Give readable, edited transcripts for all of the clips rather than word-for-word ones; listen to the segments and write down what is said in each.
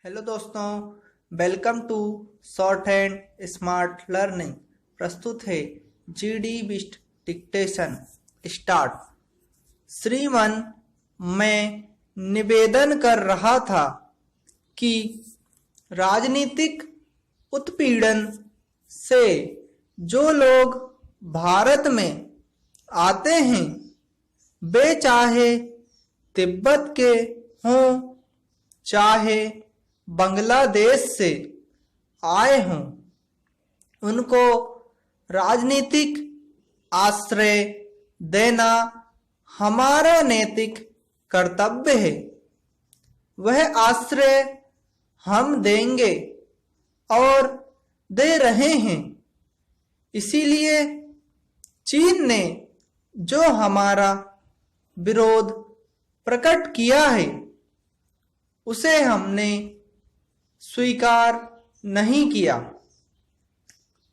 Hello दोस्तों, welcome to short and smart learning. प्रस्तुत है जीडी बिस्ट डिक्टेशन। स्टार्ट। श्रीमान, मैं निवेदन कर रहा था कि राजनीतिक उत्पीड़न से जो लोग भारत में आते हैं वे चाहे तिब्बत के हों चाहे बांग्लादेश से आए हों, उनको राजनीतिक आश्रय देना हमारा नैतिक कर्तव्य है। वह आश्रय हम देंगे और दे रहे हैं। इसीलिए चीन ने जो हमारा विरोध प्रकट किया है उसे हमने स्वीकार नहीं किया।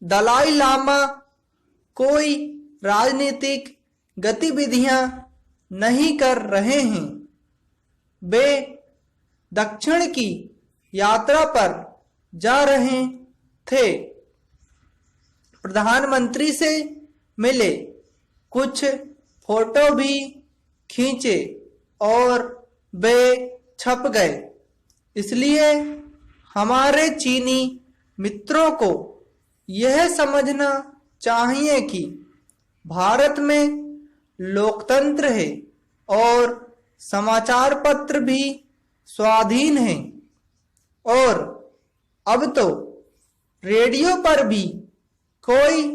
दलाई लामा कोई राजनीतिक गतिविधियां नहीं कर रहे हैं। वे दक्षिण की यात्रा पर जा रहे थे, प्रधानमंत्री से मिले, कुछ फोटो भी खींचे और वे छप गए। इसलिए हमारे चीनी मित्रों को यह समझना चाहिए कि भारत में लोकतंत्र है और समाचार पत्र भी स्वाधीन हैं, और अब तो रेडियो पर भी कोई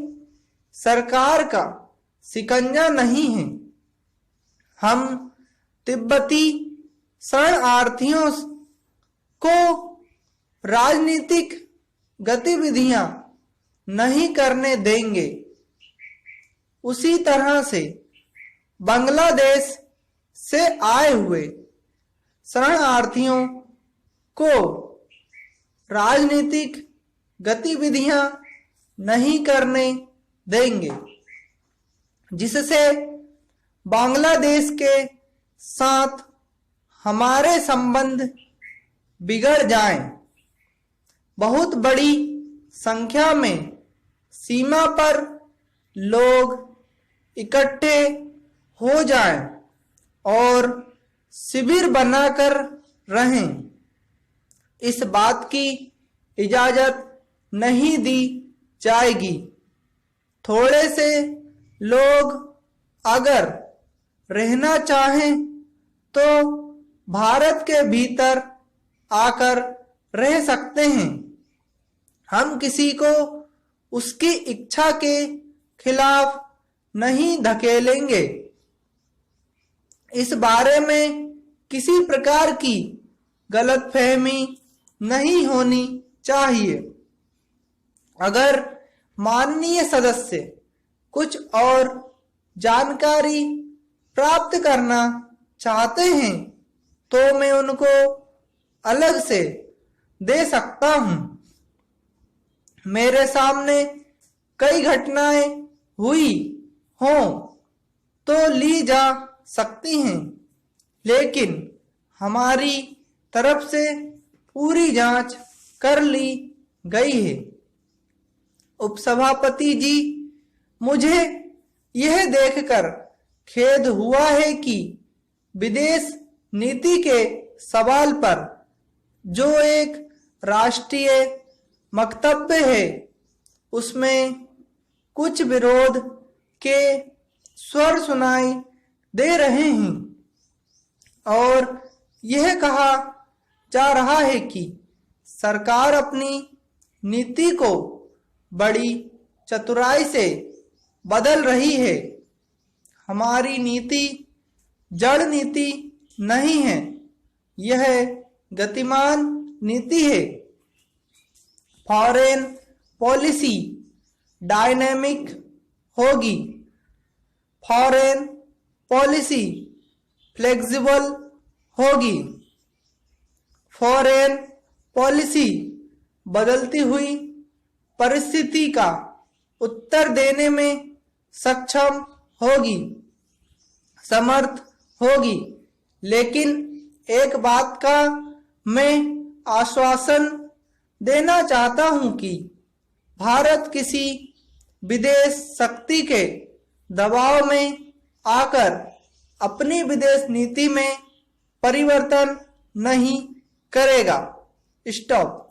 सरकार का शिकंजा नहीं है। हम तिब्बती शरणार्थियों को राजनीतिक गतिविधियां नहीं करने देंगे। उसी तरह से बांग्लादेश से आए हुए शरणार्थियों को राजनीतिक गतिविधियां नहीं करने देंगे, जिससे बांग्लादेश के साथ हमारे संबंध बिगड़ जाएं। बहुत बड़ी संख्या में सीमा पर लोग इकट्ठे हो जाएं और शिविर बनाकर रहें। इस बात की इजाजत नहीं दी जाएगी। थोड़े से लोग अगर रहना चाहें तो भारत के भीतर आकर रह सकते हैं। हम किसी को उसकी इच्छा के खिलाफ नहीं धकेलेंगे। इस बारे में किसी प्रकार की गलतफहमी नहीं होनी चाहिए। अगर माननीय सदस्य कुछ और जानकारी प्राप्त करना चाहते हैं तो मैं उनको अलग से दे सकता हूं। मेरे सामने कई घटनाएं हुई हों तो ली जा सकती हैं, लेकिन हमारी तरफ से पूरी जांच कर ली गई है। उपसभापति जी, मुझे यह देखकर खेद हुआ है कि विदेश नीति के सवाल पर जो एक राष्ट्रीय वक्तव्य है उसमें कुछ विरोध के स्वर सुनाई दे रहे हैं और यह कहा जा रहा है कि सरकार अपनी नीति को बड़ी चतुराई से बदल रही है। हमारी नीति जड़ नीति नहीं है, यह गतिमान नीति है। फॉरेन पॉलिसी डायनेमिक होगी, फॉरेन पॉलिसी फ्लेक्सिबल होगी, फॉरेन पॉलिसी बदलती हुई परिस्थिति का उत्तर देने में सक्षम होगी, समर्थ होगी। लेकिन एक बात का मैं आश्वासन देना चाहता हूं कि भारत किसी विदेश शक्ति के दबाव में आकर अपनी विदेश नीति में परिवर्तन नहीं करेगा। स्टॉप।